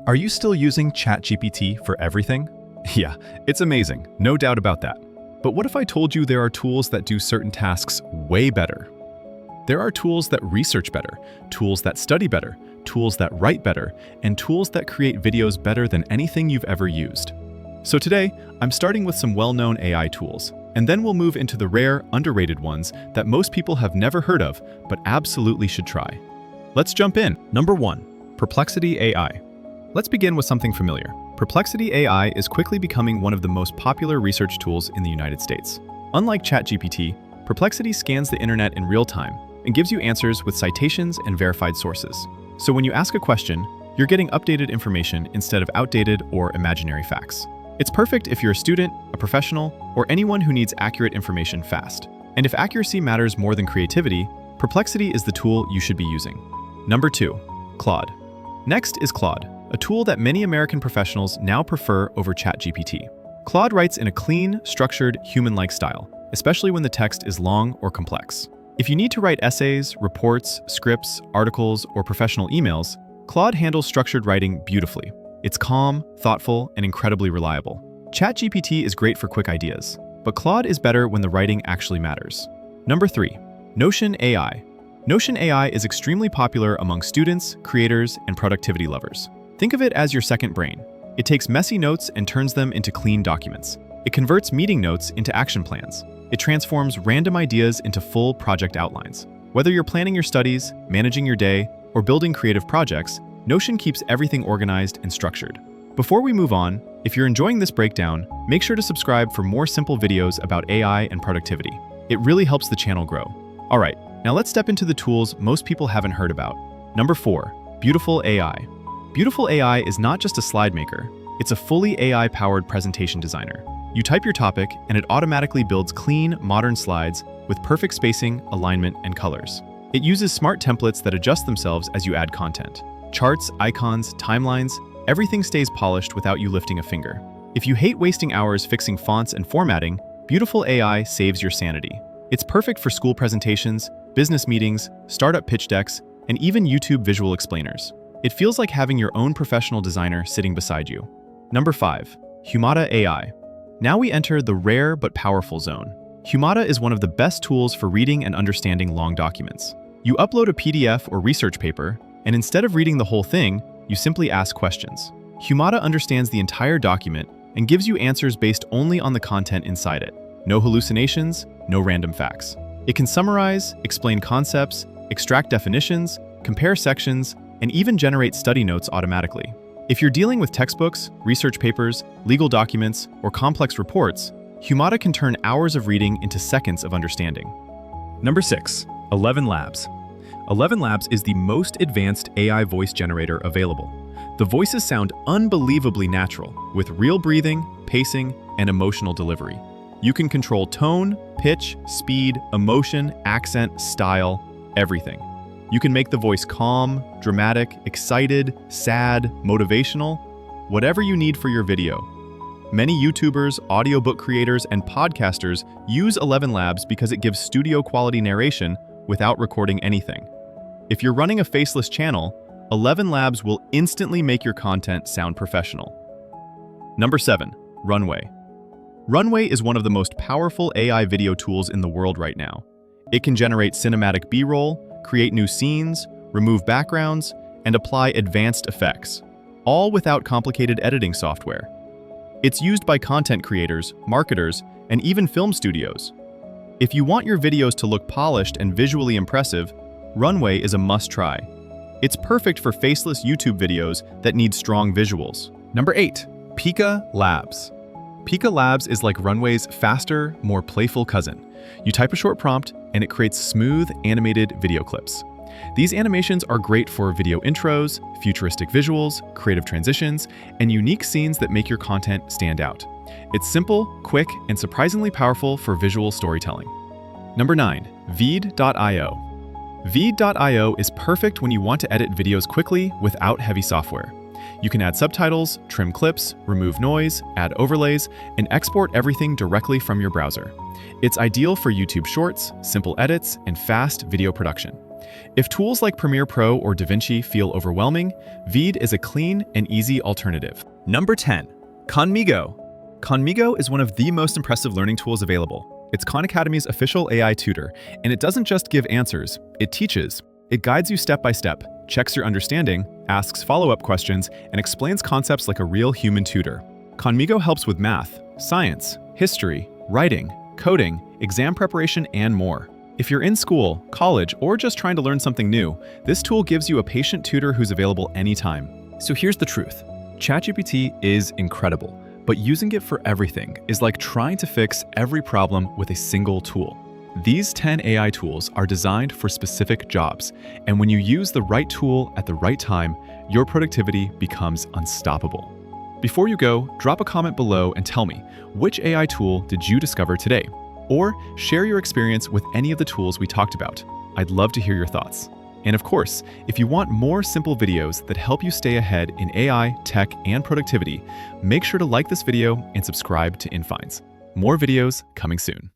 Are you still using ChatGPT for everything? Yeah, it's amazing, no doubt about that. But what if I told you there are tools that do certain tasks way better? There are tools that research better, tools that study better, tools that write better, and tools that create videos better than anything you've ever used. So today, I'm starting with some well-known AI tools, and then we'll move into the rare, underrated ones that most people have never heard of, but absolutely should try. Let's jump in. Number 1. Perplexity AI. Let's begin with something familiar. Perplexity AI is quickly becoming one of the most popular research tools in the United States. Unlike ChatGPT, Perplexity scans the internet in real time and gives you answers with citations and verified sources. So when you ask a question, you're getting updated information instead of outdated or imaginary facts. It's perfect if you're a student, a professional, or anyone who needs accurate information fast. And if accuracy matters more than creativity, Perplexity is the tool you should be using. Number 2. Claude. Next is Claude, a tool that many American professionals now prefer over ChatGPT. Claude writes in a clean, structured, human-like style, especially when the text is long or complex. If you need to write essays, reports, scripts, articles, or professional emails, Claude handles structured writing beautifully. It's calm, thoughtful, and incredibly reliable. ChatGPT is great for quick ideas, but Claude is better when the writing actually matters. Number 3. Notion AI. Notion AI is extremely popular among students, creators, and productivity lovers. Think of it as your second brain. It takes messy notes and turns them into clean documents. It converts meeting notes into action plans. It transforms random ideas into full project outlines. Whether you're planning your studies, managing your day, or building creative projects, Notion keeps everything organized and structured. Before we move on, if you're enjoying this breakdown, make sure to subscribe for more simple videos about AI and productivity. It really helps the channel grow. All right, now let's step into the tools most people haven't heard about. Number 4. Beautiful AI. Beautiful AI is not just a slide maker, it's a fully AI-powered presentation designer. You type your topic, and it automatically builds clean, modern slides with perfect spacing, alignment, and colors. It uses smart templates that adjust themselves as you add content. Charts, icons, timelines, everything stays polished without you lifting a finger. If you hate wasting hours fixing fonts and formatting, Beautiful AI saves your sanity. It's perfect for school presentations, business meetings, startup pitch decks, and even YouTube visual explainers. It feels like having your own professional designer sitting beside you. Number 5. Humata AI. Now we enter the rare but powerful zone. Humata is one of the best tools for reading and understanding long documents. You upload a PDF or research paper, and instead of reading the whole thing, you simply ask questions. Humata understands the entire document and gives you answers based only on the content inside it. No hallucinations, no random facts. It can summarize, explain concepts, extract definitions, compare sections, and even generate study notes automatically. If you're dealing with textbooks, research papers, legal documents, or complex reports, Humata can turn hours of reading into seconds of understanding. Number 6. 11 Labs. 11 Labs is the most advanced AI voice generator available. The voices sound unbelievably natural, with real breathing, pacing, and emotional delivery. You can control tone, pitch, speed, emotion, accent, style, everything. You can make the voice calm, dramatic, excited, sad, motivational, whatever you need for your video. Many YouTubers, audiobook creators, and podcasters use 11 Labs because it gives studio-quality narration without recording anything. If you're running a faceless channel, 11 Labs will instantly make your content sound professional. Number 7. Runway. Runway is one of the most powerful AI video tools in the world right now. It can generate cinematic B-roll, create new scenes, remove backgrounds, and apply advanced effects, all without complicated editing software. It's used by content creators, marketers, and even film studios. If you want your videos to look polished and visually impressive, Runway is a must-try. It's perfect for faceless YouTube videos that need strong visuals. Number 8. Pika Labs. Pika Labs is like Runway's faster, more playful cousin. You type a short prompt, and it creates smooth, animated video clips. These animations are great for video intros, futuristic visuals, creative transitions, and unique scenes that make your content stand out. It's simple, quick, and surprisingly powerful for visual storytelling. Number 9. Veed.io. Veed.io is perfect when you want to edit videos quickly without heavy software. You can add subtitles, trim clips, remove noise, add overlays, and export everything directly from your browser. It's ideal for YouTube Shorts, simple edits, and fast video production. If tools like Premiere Pro or DaVinci feel overwhelming, Veed is a clean and easy alternative. Number 10. Conmigo. Conmigo is one of the most impressive learning tools available. It's Khan Academy's official AI tutor, and it doesn't just give answers, it teaches. It guides you step by step, checks your understanding, asks follow-up questions, and explains concepts like a real human tutor. Conmigo helps with math, science, history, writing, coding, exam preparation, and more. If you're in school, college, or just trying to learn something new, this tool gives you a patient tutor who's available anytime. So here's the truth. ChatGPT is incredible, but using it for everything is like trying to fix every problem with a single tool. These 10 AI tools are designed for specific jobs, and when you use the right tool at the right time, your productivity becomes unstoppable. Before you go, drop a comment below and tell me, which AI tool did you discover today? Or share your experience with any of the tools we talked about. I'd love to hear your thoughts. And of course, if you want more simple videos that help you stay ahead in AI, tech, and productivity, make sure to like this video and subscribe to InFinds. More videos coming soon.